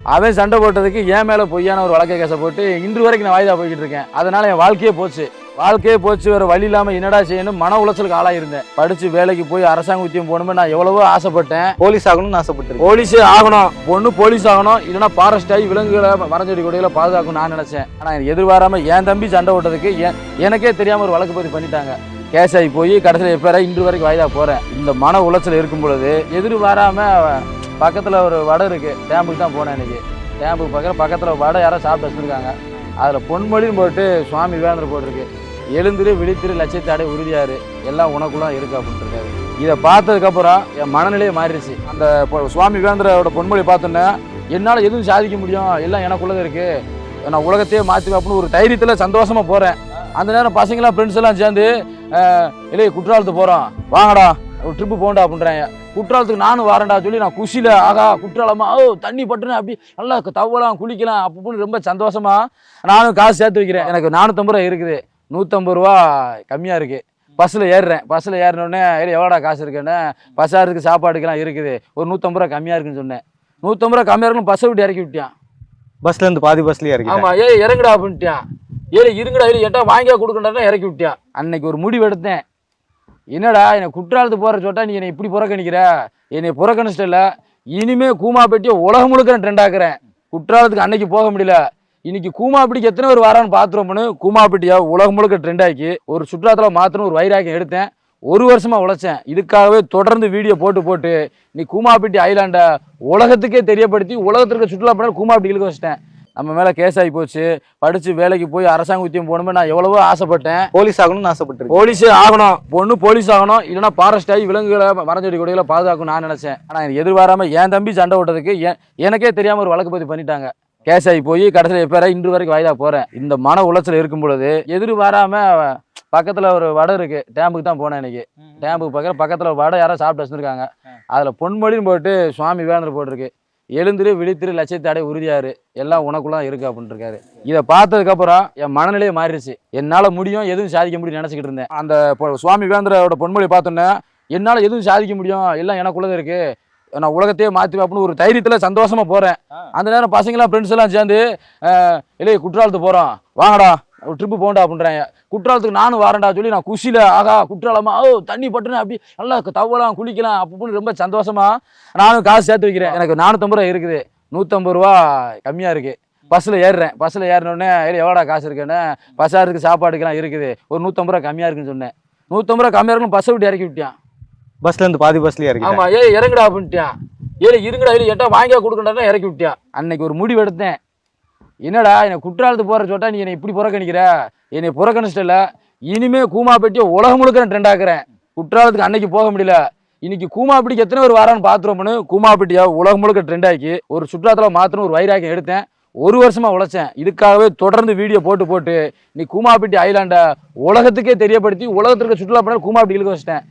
அவன் சண்டை போட்டதுக்கு என் மேலே பொய்யான ஒரு வழக்கை கேச போட்டு இன்று வரைக்கும் நான் வாய்தா போய்கிட்டு இருக்கேன். அதனால என் வாழ்க்கையே போச்சு. வேறு வழி இல்லாமல் என்னடா செய்யணும் மன உளைச்சலுக்கு ஆளாயிருந்தேன். படித்து வேலைக்கு போய் அரசாங்க உத்தியம் போகணுமே நான் எவ்வளவோ ஆசைப்பட்டேன். போலீஸ் ஆகணும்னு ஆசைப்பட்டேன். போலீஸே ஆகணும், பொண்ணு போலீஸ் ஆகணும், இல்லைன்னா ஃபாரஸ்ட் ஆகி விலங்குகளை மரஞ்செடி கொடிகளை பாதுகாக்கணும்னு நான் நினச்சேன். ஆனால் எதிர்பாராமல் என் தம்பி சண்டை போட்டதுக்கு எனக்கே தெரியாமல் ஒரு வழக்கு பதிவு பண்ணிட்டாங்க. கேஸ் ஆகி போய் கடைசியில் எப்போ இன்று வரைக்கும் வாய்தா போகிறேன். இந்த மன உளைச்சல் இருக்கும் பொழுது எதிர்பாராமல் பக்கத்தில் ஒரு வடை இருக்குது, டேம்புக்கு தான் போனேன். இன்றைக்கி டேம்புக்கு பக்கத்தில் வடை யாரோ சாப்பிட்டு வச்சுருக்காங்க. அதில் பொன்மொழின்னு போட்டு சுவாமி விவேகானந்தர் போட்டிருக்கு. எழுந்திரு விழித்திரு லட்சியத்தை அடைய உறுதியாரு, எல்லாம் உனக்குலாம் இருக்கு அப்படின்ட்டு இருக்காரு. இதை பார்த்ததுக்கப்புறம் என் மனநிலையே மாறிடுச்சு. அந்த சுவாமி விவேகானந்தரோட பொன்மொழி பார்த்தோன்னே என்னால் எதுவும் சாதிக்க முடியும், எல்லாம் எனக்குள்ளது இருக்குது, நான் உலகத்தையே மாற்றி அப்படின்னு ஒரு தைரியத்தில் சந்தோஷமாக போகிறேன். அந்த நேரம் பசங்களாம் ஃப்ரெண்ட்ஸ் எல்லாம் சேர்ந்து இல்லையே குற்றாலத்துக்கு போகிறோம் வாங்கடா ஒரு ட்ரிப்பு போகண்டா அப்படின்றாங்க. குற்றாலத்துக்கு நானும் வரேன்டா சொல்லி நான் குஷியில் ஆகா குற்றாலமா தண்ணி பட்டுன்னு அப்படி நல்லா தவலாம் குளிக்கலாம் அப்படின்னு ரொம்ப சந்தோஷமாக நானும் காசு சேர்த்து வைக்கிறேன். எனக்கு 450 ரூபா இருக்குது, 150 ரூபா கம்மியாக இருக்குது. பஸ்ஸில் ஏறுறேன். பஸ்ஸில் ஏறினோடனே எவ்வளோடா காசு இருக்குன்னு, பஸ்ஸாருக்கு சாப்பாடுக்கெல்லாம் இருக்குது, ஒரு 150 ரூபா கம்மியாக இருக்குன்னு சொன்னேன். 150 ரூபா கம்மியாக இருக்குன்னு பஸ்ஸை விட்டு இறக்கி விட்டான். பஸ்லேருந்து பாதி பஸ்லேயே இறக்கி. ஆமாம், இறங்குடா அப்படின்ட்டான். இருங்கடா எட்டா வாங்கியா கொடுக்கண்டா இறக்கி விட்டியான். அன்னைக்கு ஒரு முடிவு எடுத்தேன். என்னடா என்னை குற்றாலத்துக்கு போகிற சொட்டா நீ என்னை இப்படி புறக்கணிக்கிற, என்னை புறக்கணிச்சிட்டல, இனிமே கூமாப்பேட்டியை உலகம் முழுக்க நான் ட்ரெண்ட் ஆக்குறேன். குற்றாலத்துக்கு அன்னைக்கு போக முடியல, இன்னைக்கு கூமாப்பேட்டிக்கு எத்தனை பேர் வரான்னு பார்த்துருவோம்னு கூமாப்பேட்டியா உலகம் முழுக்க ட்ரெண்ட் ஆக்கி ஒரு சுற்றுலாத்தில் மாற்றணும் ஒரு வைராக்கியம் எடுத்தேன். 1 வருஷமாக உழைச்சேன். இதுக்காகவே தொடர்ந்து வீடியோ போட்டு நீ கூமாப்பேட்டி ஐலாண்டை உலகத்துக்கே தெரியப்படுத்தி உலகத்திற்கு சுற்றுலா பண்ண கூமாப்பேட்டி இழுக்க வச்சிட்டேன். நம்ம மேலே கேஸ் ஆகி போச்சு. படித்து வேலைக்கு போய் அரசாங்க உத்தியம் போகணுமே நான் எவ்வளவோ ஆசைப்பட்டேன். போலீஸ் ஆகணும்னு ஆசைப்பட்டேன். போலீஸே ஆகணும், பொண்ணு போலீஸ் ஆகணும், இல்லைன்னா ஃபாரஸ்ட் ஆகி விலங்குகளை மரஞ்செடி கொடிகளை பாதுகாக்கணும்னு நான் நினச்சேன். ஆனால் எதிர்பாராமல் என் தம்பி சண்டை போட்டதுக்கு எனக்கே தெரியாமல் ஒரு வழக்கு பதிவு பண்ணிட்டாங்க. கேஸ் ஆகி போய் கடைசியில் எப்போ இன்று வரைக்கும் வாய்தா போகிறேன். இந்த மன உளைச்சல் இருக்கும் பொழுது எதிர்பாராமல் பக்கத்தில் ஒரு வடை இருக்குது, டேம்புக்கு தான் போனேன். இன்றைக்கி டேம்புக்கு பக்கத்தில் வடை யாரோ சாப்பிட்டு வச்சுருக்காங்க. அதில் பொன்மொழின்னு போட்டு சுவாமி விவேகானந்தர் போட்டிருக்கு. எழுந்திரு விழித்திரு லட்சியத்தை அடைய உறுதியாரு, எல்லாம் உனக்குலாம் இருக்கு அப்படின்ட்டு இருக்காரு. இதை பார்த்ததுக்கப்புறம் என் மனநிலையே மாறிடுச்சு. என்னால் முடியும், எதுவும் சாதிக்க முடியும்னு நினச்சிக்கிட்டு இருந்தேன். அந்த சுவாமி விவேகானந்தரோட பொன்மொழி பார்த்தோன்னே என்னால் எதுவும் சாதிக்க முடியும், எல்லாம் எனக்குள்ளது இருக்குது, நான் உலகத்தையே மாற்றி அப்படின்னு ஒரு தைரியத்தில் சந்தோஷமாக போகிறேன். அந்த நேரம் பசங்களாம் ஃப்ரெண்ட்ஸ் எல்லாம் சேர்ந்து இல்லையே குற்றாலத்துக்கு போகிறோம் வாங்கடா ஒரு ட்ரிப்பு போகண்டா அப்படின்றாங்க. குற்றாலத்துக்கு நானும் வரேன்டா சொல்லி நான் குஷியில் ஆகா குற்றாலமா தண்ணி பட்டுன்னு அப்படி நல்லா தவலாம் குளிக்கலாம் அப்படின்னு ரொம்ப சந்தோஷமாக நானும் காசு சேர்த்து வைக்கிறேன். எனக்கு 450 ரூபா இருக்குது, 150 ரூபா கம்மியாக இருக்குது. பஸ்ஸில் ஏறுறேன். பஸ்ஸில் ஏறினோடனே எவ்வளோடா காசு இருக்குன்னு, பஸ்ஸாருக்கு சாப்பாடுக்கெல்லாம் இருக்குது, ஒரு 150 ரூபா கம்மியாக இருக்குன்னு சொன்னேன். 150 ரூபா கம்மியாக இருக்குன்னு பஸ்ஸை விட்டு இறக்கி விட்டான். பஸ்லேருந்து பாதி பஸ்லேயே இறக்கி. ஆமாம், இறங்குடா அப்படின்ட்டான். இருங்கடா எட்டா வாங்கியா கொடுக்கண்டா இறக்கி விட்டான். அன்னைக்கு ஒரு முடிவு எடுத்தேன். என்னடா என்னை குற்றாலத்துக்கு போகிற சொட்டா நீ என்னை இப்படி புறக்கணிக்கிற, என்னை புறக்கணிச்சிட்டல, இனிமே கூமாப்பேட்டியை உலகம் முழுக்க நான் ட்ரெண்ட் ஆக்குறேன். குற்றாலத்துக்கு அன்னைக்கு போக முடியல, இன்னைக்கு கூமாப்பேட்டிக்கு எத்தனை பேர் வரான்னு பார்த்துருவோம்னு கூமாப்பேட்டியா உலகம் முழுக்க ட்ரெண்ட் ஆக்கி ஒரு சுற்றுலாத்தில் மாற்றணும் ஒரு வைராக்கியம் எடுத்தேன். 1 வருஷமாக உழைச்சேன். இதுக்காகவே தொடர்ந்து வீடியோ போட்டு நீ கூமாப்பேட்டி ஐலாண்டை உலகத்துக்கே தெரியப்படுத்தி உலகத்திற்கு சுற்றுலா பண்ண கூமாப்பேட்டி இழுக்க வச்சிட்டேன்.